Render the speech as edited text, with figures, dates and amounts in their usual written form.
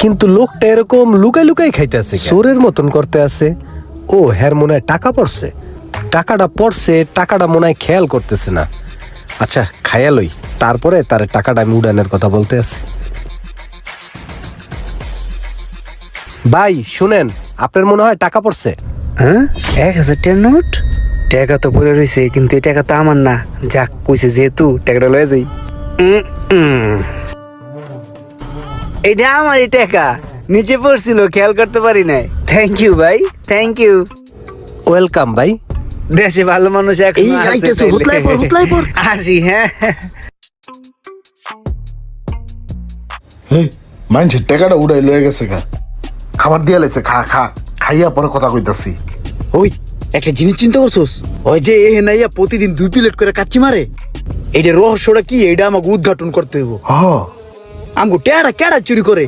কিন্তু লোকটা এরকম লুকাই লুকাই খাইতেছে, চোরের মতন করতে আছে। ও হ্যার মনে হয় টাকা পড়ছে, টাকাটা মনে হয় খেয়াল করতেছে না। আচ্ছা খায়া লই, তারপরে তার টাকাটা আমি উড়ানের কথা বলতে আছি। ভাই শুনেন, আপনার মনে হয় টাকা পড়ছে। হ্যাঁ 1000 টাকার নোট? টাকা তো পড়ে রয়েছে, কিন্তু এই টাকা তো আমার না। যাক কইছে যেহেতু টাকাটা লয়ে যাই। এটা আমারই টাকা, নিচে পড়ছিল খেয়াল করতে পারি নাই। থ্যাংক ইউ ভাই, থ্যাংক ইউ। ওয়েলকাম ভাই। দেশে ভালো মানুষ এখন এই আইতেছে, হুতলাই পর। আসি। হ্যাঁ এই মানুষের টাকাটা উড়াই লয়ে গেছে গা, খাবার দিয়া লাইছে, খাইয়া পরে কথা কইতাছি। ওই একটা জিনিস চিন্তা করছোস? ওই যে এ নাইয়া প্রতিদিন 2 প্লেট করে কাচ্চি মারে, এইটা রহস্যটা কি, এইটা আমাকে উদ্ঘাটন করতে হইব। হ আমগো টেড়া কেডা চুরি করে